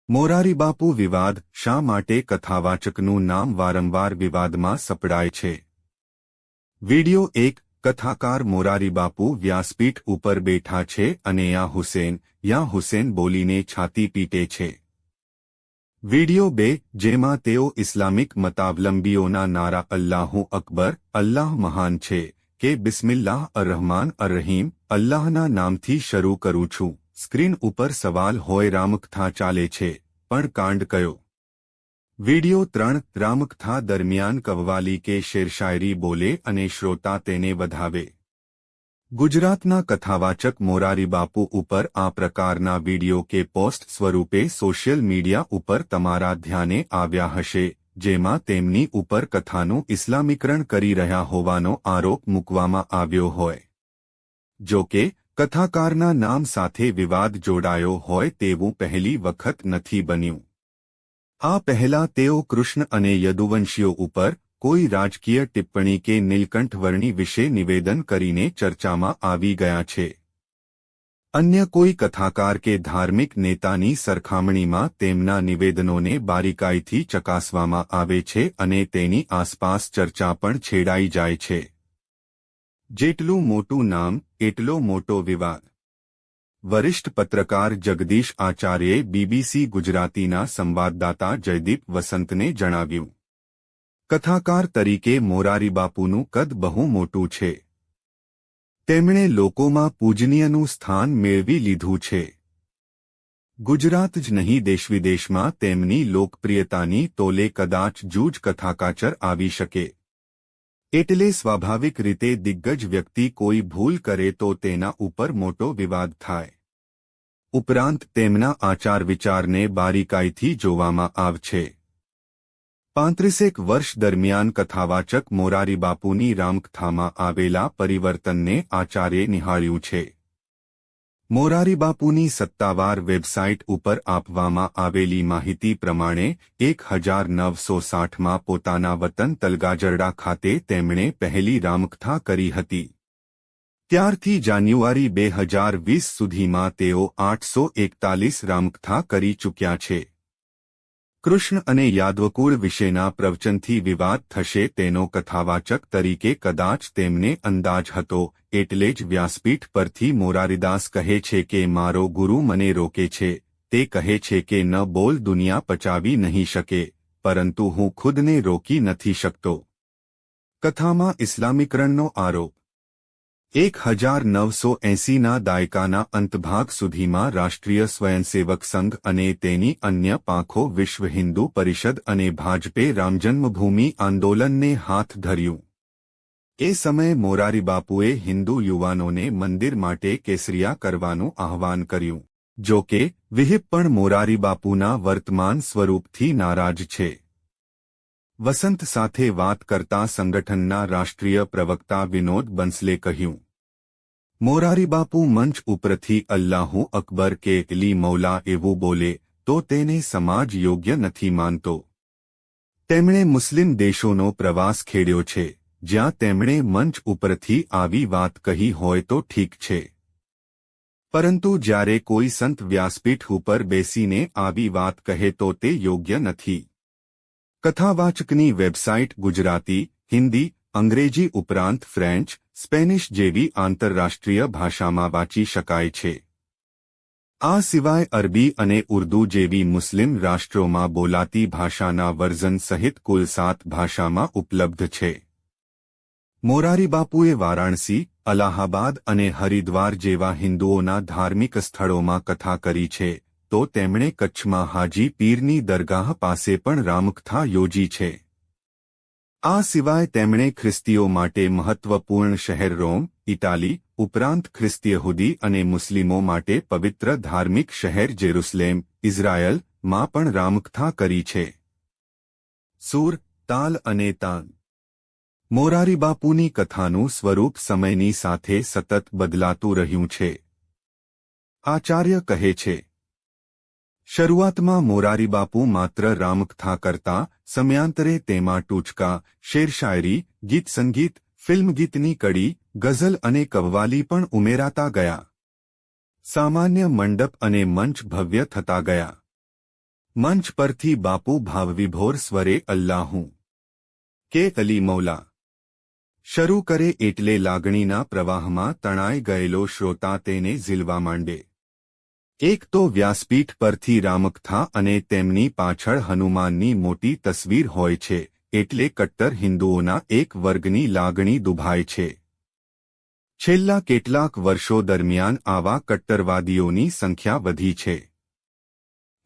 મોરારીબાપુ વિવાદ શા માટે કથાવાચકનું નામ વારંવાર વિવાદમાં સપડાય છે? વીડિયો 1 કથાકાર મોરારીબાપુ વ્યાસપીઠ ઉપર બેઠા છે અને યા હુસેન બોલીને છાતી પીટે છે. વીડિયો 2 જેમાં તેઓ ઇસ્લામિક મતાવલંબીઓના નારા અલ્લાહુ અકબર, અલ્લાહ મહાન છે કે બિસ્મિલ્લાહ અર-રહમાન અર-રહીમ, અલ્લાહના નામથી શરૂ કરું છું. સ્ક્રીન ઉપર સવાલ હોય રામકથા ચાલે છે, પણ કાંડ કયો? વીડિયો 3 રામકથા દરમિયાન કવ્વાલી કે શેરશાયરી બોલે અને શ્રોતા તેને વધાવે. ગુજરાતના કથાવાચક મોરારીબાપુ ઉપર આ પ્રકારના વીડિયો કે પોસ્ટ સ્વરૂપે સોશિયલ મીડિયા ઉપર તમારા ધ્યાને આવ્યા હશે, જેમાં તેમની ઉપર કથાનું ઇસ્લામીકરણ કરી રહ્યા હોવાનો આરોપ મૂકવામાં આવ્યો હોય. જો કે કથાકારના નામ સાથે વિવાદ જોડાયો હોય તેવું પહેલી વખત નથી બન્યું. આ પહેલા તેઓ કૃષ્ણ અને યદુવંશીઓ ઉપર કોઈ રાજકીય ટિપ્પણી કે નીલકંઠ વિશે નિવેદન કરીને ચર્ચામાં આવી ગયા છે. અન્ય કોઈ કથાકાર કે ધાર્મિક નેતાની સરખામણીમાં તેમના નિવેદનોને બારીકાઈથી ચકાસવામાં આવે છે અને તેની આસપાસ ચર્ચા પણ છેડાઈ જાય છે. જેટલું મોટું નામ એટલો મોટો વિવાદ. વરિષ્ઠ પત્રકાર જગદીશ આચાર્યે બીબીસી ગુજરાતીના સંવાદદાતા જયદીપ વસંતને જણાવ્યું. કથાકાર તરીકે મોરારીબાપુનું કદ બહુ મોટું છે. તેમણે લોકોમાં પૂજનીયનું સ્થાન મેળવી લીધું છે. ગુજરાત જ નહીં દેશવિદેશમાં તેમની લોકપ્રિયતાની તોલે કદાચ જૂજ કથાકાચર આવી શકે. એટલે સ્વાભાવિક રીતે દિગ્ગજ વ્યક્તિ કોઈ ભૂલ કરે તો તેના ઉપર મોટો વિવાદ થાય. ઉપરાંત તેમના આચાર વિચારને બારીકાઈથી જોવામાં આવશે. 35 વર્ષ દરમિયાન કથાવાચક મોરારીબાપુની રામકથામાં આવેલા પરિવર્તનને આચાર્યે નિહાળ્યું છે. મોરારીબાપુની સત્તાવાર વેબસાઇટ ઉપર આપવામાં આવેલી માહિતી પ્રમાણે 1960માં પોતાના વતન તલગાજરડા ખાતે તેમણે પહેલી રામકથા કરી હતી. ત્યારથી જાન્યુઆરી 2020 સુધીમાં તેઓ 841 રામકથા કરી ચૂક્યા છે. કૃષ્ણ અને યાદવકુળ વિશેના પ્રવચનથી વિવાદ થશે તેનો કથાવાચક તરીકે કદાચ તેમને અંદાજ હતો, એટલે જ વ્યાસપીઠ પરથી મોરારીદાસ કહે છે કે મારો ગુરુ મને રોકે છે. તે કહે છે કે ન બોલ દુનિયા પચાવી નહીં શકે, પરંતુ હું ખુદને રોકી નથી શકતો. કથામાં ઇસ્લામીકરણનો આરોપ. 1980ના દાયકાના અંતભાગ સુધીમાં રાષ્ટ્રીય સ્વયંસેવક સંઘ અને તેની અન્ય પાંખો વિશ્વ હિન્દુ પરિષદ અને ભાજપે રામજન્મભૂમિ આંદોલનને હાથ ધર્યું. એ સમયે મોરારીબાપુએ હિન્દુ યુવાનોને મંદિર માટે કેસરિયા કરવાનું આહ્વાન કર્યું. જો કે વિહિપ પણ મોરારીબાપુના વર્તમાન સ્વરૂપથી નારાજ છે. વસંત સાથે વાત કરતા સંગઠનના રાષ્ટ્રીય પ્રવક્તા વિનોદ બંસલે કહ્યું, મોરારીબાપુ મંચ ઉપરથી અલ્લાહુ અકબર કે અલી મૌલા એવું બોલે તો તેને સમાજ યોગ્ય નથી માનતો. તેમણે મુસ્લિમ દેશોનો પ્રવાસ ખેડ્યો છે, જ્યાં તેમણે મંચ ઉપરથી આવી વાત કહી હોય તો ઠીક છે. પરંતુ જ્યારે કોઈ સંત વ્યાસપીઠ ઉપર બેસીને આવી વાત કહે તો તે યોગ્ય નથી. કથાવાચકની વેબસાઇટ ગુજરાતી, હિન્દી, અંગ્રેજી ઉપરાંત ફ્રેન્ચ, સ્પેનિશ જેવી આંતરરાષ્ટ્રીય ભાષામાં વાંચી શકાય છે. આ સિવાય અરબી અને ઉર્દૂ જેવી મુસ્લિમ રાષ્ટ્રોમાં બોલાતી ભાષાના વર્ઝન સહિત કુલ 7 ભાષામાં ઉપલબ્ધ છે. મોરારીબાપુએ વારાણસી, અલાહાબાદ અને હરિદ્વાર જેવા હિન્દુઓના ધાર્મિક સ્થળોમાં કથા કરી છે, તો તેમણે કચ્છમાં હાજી પીરની દરગાહ પાસે પણ રામકથા યોજી છે. આ સિવાય તેમણે ખ્રિસ્તીઓ માટે મહત્વપૂર્ણ શહેર રોમ, ઇટાલી, ઉપરાંત ખ્રિસ્તીયહૂદી અને મુસ્લિમો માટે પવિત્ર ધાર્મિક શહેર જેરુસલેમ, ઇઝરાયલ માં પણ રામકથા કરી છે. સૂર, તાલ અને તાન. મોરારીબાપુની કથાનું સ્વરૂપ સમયની સાથે સતત બદલાતું રહ્યું છે. આચાર્ય કહે છે, શરૂઆતમાં મોરારીબાપુ માત્ર રામકથા કરતા, સમયાંતરે તેમાં ટૂચકા, શેરશાયરી, ગીત સંગીત, ફિલ્મગીતની કડી, ગઝલ અને કવ્વાલી પણ ઉમેરાતા ગયા. સામાન્ય મંડપ અને મંચ ભવ્ય થતા ગયા. મંચ પરથી બાપુ ભાવવિભોર સ્વરે અલ્લાહુ કે અલી મૌલા શરૂ કરે એટલે લાગણીના પ્રવાહમાં તણાઈ ગયેલો શ્રોતા તેને ઝીલવા માંડે. એક તો વ્યાસપીઠ પરથી રામકથા અને તેમની પાછળ હનુમાનની મોટી તસવીર હોય છે એટલે કટ્ટર હિન્દુઓના એક વર્ગની લાગણી દુભાય છે. છેલ્લા કેટલાક વર્ષો દરમિયાન આવા કટ્ટરવાદીઓની સંખ્યા વધી છે.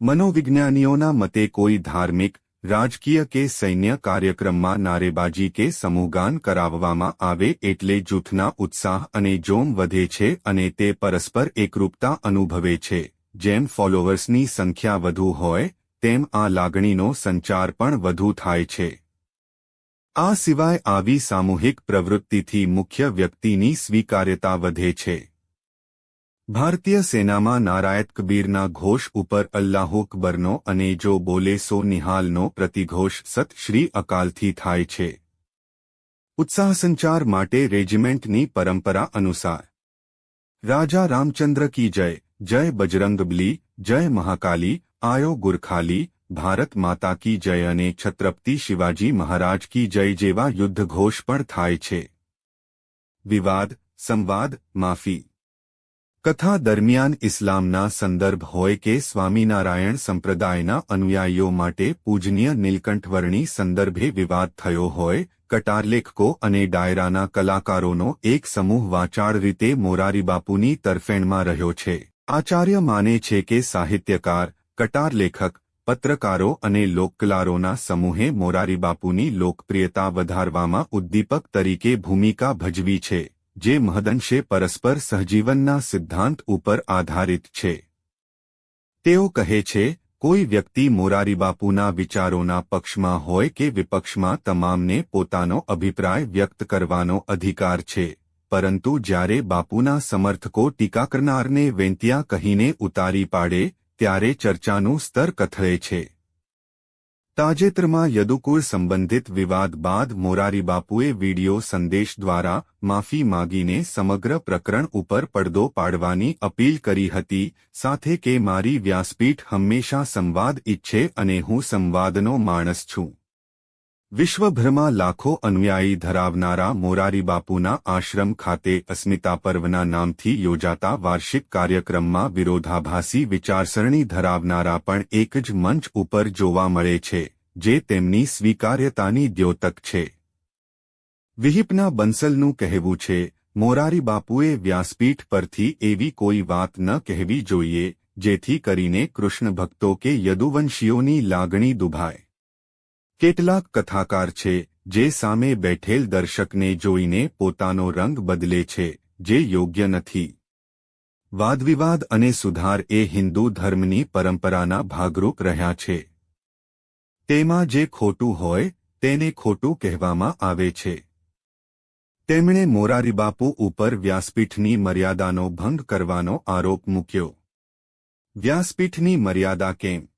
મનોવિજ્ઞાનીઓના મતે કોઈ ધાર્મિક, રાજકીય કે સૈન્ય કાર્યક્રમમાં નારેબાજી કે સમૂહગાન કરાવવામાં આવે એટલે જૂથના ઉત્સાહ અને જોમ વધે છે અને તે પરસ્પર એકરૂપતા અનુભવે છે. જેમ ફોલોવર્સની સંખ્યા વધુ હોય તેમ આ લાગણીનો સંચાર પણ વધુ થાય છે. આ સિવાય આવી સામૂહિક પ્રવૃત્તિથી મુખ્ય વ્યક્તિની સ્વીકાર્યતા વધે છે. ભારતીય સેનામાં નારાયત કબીરના ઘોષ ઉપર અલ્લાહુ અકબરનો અને જો બોલે સો નિહાલનો પ્રતિઘોષ સત શ્રી અકાલથી થાય છે. ઉત્સાહ સંચાર માટે રેજિમેન્ટની પરંપરા અનુસાર રાજા રામચંદ્ર કી જય, જય બજરંગબલી, જય મહાકાલી, આયો ગુરખાલી, ભારત માતા કી જય અને છત્રપતિ શિવાજી મહારાજ કી જય જેવા યુદ્ધઘોષ પણ થાય છે. વિવાદ, સંવાદ, માફી. કથા દરમિયાન ઇસ્લામના સંદર્ભ હોય કે સ્વામિનારાયણ સંપ્રદાયના અનુયાયીઓ માટે પૂજનીય નીલકંઠવર્ણી સંદર્ભે વિવાદ થયો હોય, કટારલેખકો અને ડાયરાના કલાકારોનો એક સમૂહ વાચાળ રીતે મોરારીબાપુની તરફેણમાં રહ્યો છે. આચાર્ય માને છે કે સાહિત્યકાર, કટારલેખક, પત્રકારો અને લોકકલારોના સમૂહે મોરારીબાપુની લોકપ્રિયતા વધારવામાં ઉદ્દીપક તરીકે ભૂમિકા ભજવી છે, જે મહદંશે પરસ્પર સહજીવનના સિદ્ધાંત ઉપર આધારિત છે. તેઓ કહે છે, કોઈ વ્યક્તિ મોરારીબાપુના વિચારોના પક્ષમાં હોય કે વિપક્ષમાં તમામને પોતાનો અભિપ્રાય વ્યક્ત કરવાનો અધિકાર છે, પરંતુ જ્યારે બાપુના સમર્થકો ટીકા કરનારને વેંતિયા કહીને ઉતારી પાડે ત્યારે ચર્ચાનું સ્તર કથળે છે. તાજેતરમાં યદુકુળ સંબંધિત વિવાદ બાદ મોરારીબાપુએ વિડિયો સંદેશ દ્વારા માફી માગીને સમગ્ર પ્રકરણ ઉપર પડદો પાડવાની અપીલ કરી હતી, સાથે કે મારી વ્યાસપીઠ હંમેશા સંવાદ ઈચ્છે અને હું સંવાદનો માણસ છું. વિશ્વભરમાં લાખો અનુયાયી ધરાવનારા મોરારીબાપુના આશ્રમ ખાતે અસ્મિતા પર્વના નામથી યોજાતા વાર્ષિક કાર્યક્રમમાં વિરોધાભાસી વિચારસરણી ધરાવનારા પણ એક જ મંચ ઉપર જોવા મળે છે, જે તેમની સ્વીકાર્યતાની દ્યોતક છે. વિહિપના બંસલનું કહેવું છે, મોરારીબાપુએ વ્યાસપીઠ પરથી એવી કોઈ વાત ન કહેવી જોઈએ જેથી કરીને કૃષ્ણ ભક્તો કે યદુવંશીઓની લાગણી દુભાય. કેટલાક કથાકાર છે જે સામે બેઠેલ દર્શકને જોઈને પોતાનો રંગ બદલે છે, જે યોગ્ય નથી. વાદવિવાદ અને સુધાર એ હિન્દુ ધર્મની પરંપરાના ભાગરૂપ રહ્યા છે. તેમાં જે ખોટું હોય તેને ખોટું કહેવામાં આવે છે. તેમણે મોરારીબાપુ ઉપર વ્યાસપીઠની મર્યાદાનો ભંગ કરવાનો આરોપ મૂક્યો. વ્યાસપીઠની મર્યાદા કેમ?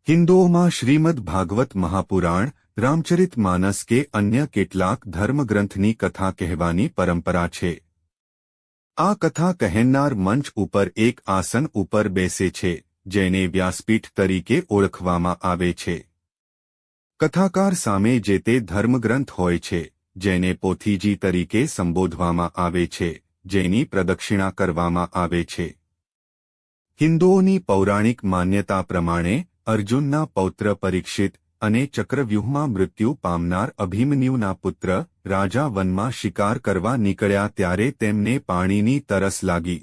હિન્દુઓમાં શ્રીમદ ભાગવત મહાપુરાણ, રામચરિત માનસ કે અન્ય કેટલાક ધર્મગ્રંથની કથા કહેવાની પરંપરા છે. આ કથા કહેનાર મંચ ઉપર એક આસન ઉપર બેસે છે, જેને વ્યાસપીઠ તરીકે ઓળખવામાં આવે છે. કથાકાર સામે જે તે ધર્મગ્રંથ હોય છે, જેને પોથીજી તરીકે સંબોધવામાં આવે છે, જેની પ્રદક્ષિણા કરવામાં આવે છે. હિન્દુઓની પૌરાણિક માન્યતા પ્રમાણે અર્જુનના પૌત્ર પરીક્ષિત અને ચક્રવ્યૂહમાં મૃત્યુ પામનાર અભિમન્યુના પુત્ર રાજા વનમાં શિકાર કરવા નીકળ્યા ત્યારે તેમને પાણીની તરસ લાગી.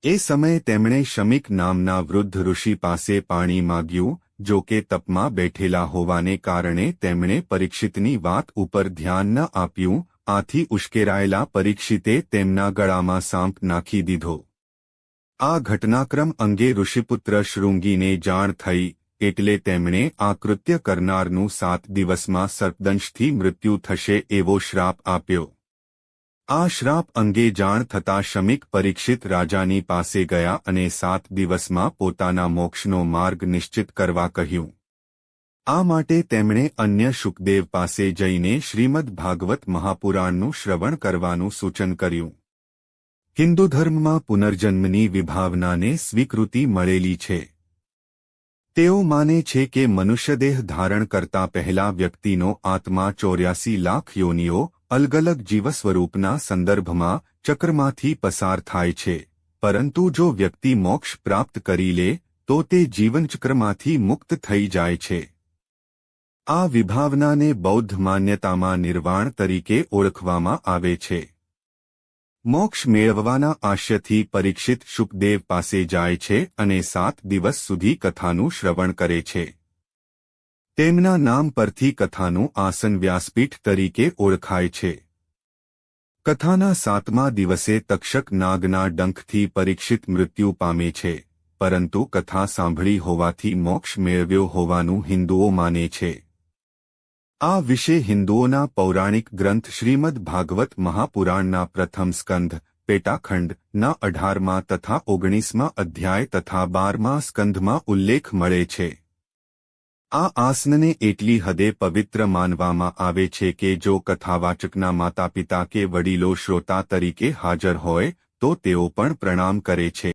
એ સમયે તેમણે શમીક નામના વૃદ્ધ ઋષિ પાસે પાણી માગ્યું, જો કે તપમાં બેઠેલા હોવાને કારણે તેમણે પરીક્ષિતની વાત ઉપર ધ્યાન ન આપ્યું. આથી ઉશ્કેરાયેલા પરીક્ષિતે તેમના ગળામાં સાંપ નાખી દીધો. આ ઘટનાક્રમ અંગે ઋષિપુત્ર શૃંગીને જાણ થઈ, એટલે તેમણે આ કૃત્ય કરનારનું 7 દિવસમાં સર્પદંશથી મૃત્યુ થશે એવો શ્રાપ આપ્યો. આ શ્રાપ અંગે જાણ થતાં શમીક પરીક્ષિત રાજાની પાસે ગયા અને 7 દિવસમાં પોતાના મોક્ષનો માર્ગ નિશ્ચિત કરવા કહ્યું. આ માટે તેમણે અન્ય શુકદેવ પાસે જઈને શ્રીમદ ભાગવત મહાપુરાણનું શ્રવણ કરવાનું સૂચન કર્યું. હિન્દુ ધર્મમાં પુનર્જન્મની વિભાવનાને સ્વીકૃતિ મળેલી છે. તેઓ માને છે કે મનુષ્યદેહ ધારણ કરતા પહેલા વ્યક્તિનો આત્મા 84 લાખ યોનિઓ અલગ અલગ જીવસ્વરૂપના સંદર્ભમાં ચક્રમાંથી પસાર થાય છે, પરંતુ જો વ્યક્તિ મોક્ષ પ્રાપ્ત કરી લે તો તે જીવનચક્રમાંથી મુક્ત થઈ જાય છે. આ વિભાવનાને બૌદ્ધ માન્યતામાં નિર્વાણ તરીકે ઓળખવામાં આવે છે. મોક્ષ મેળવવાના આશયથી પરીક્ષિત શુકદેવ પાસે જાય છે અને 7 દિવસ સુધી કથાનું શ્રવણ કરે છે. તેમના નામ પરથી કથાનું આસન વ્યાસપીઠ તરીકે ઓળખાય છે. કથાના 7મા દિવસે તક્ષક નાગના ડંખથી પરીક્ષિત મૃત્યુ પામે છે, પરંતુ કથા સાંભળી હોવાથી મોક્ષ મેળવ્યો હોવાનું હિન્દુઓ માને છે. આ વિશે હિન્દુઓના પૌરાણિક ગ્રંથ શ્રીમદ ભાગવત મહાપુરાણના પ્રથમ સ્કંધ પેટાખંડના 18મા તથા 19મા અધ્યાય તથા 12મા સ્કંધમાં ઉલ્લેખ મળે છે. આ આસનને એટલી હદે પવિત્ર માનવામાં આવે છે કે જો કથાવાચકના માતાપિતા કે વડીલો શ્રોતા તરીકે હાજર હોય તો તેઓ પણ પ્રણામ કરે છે.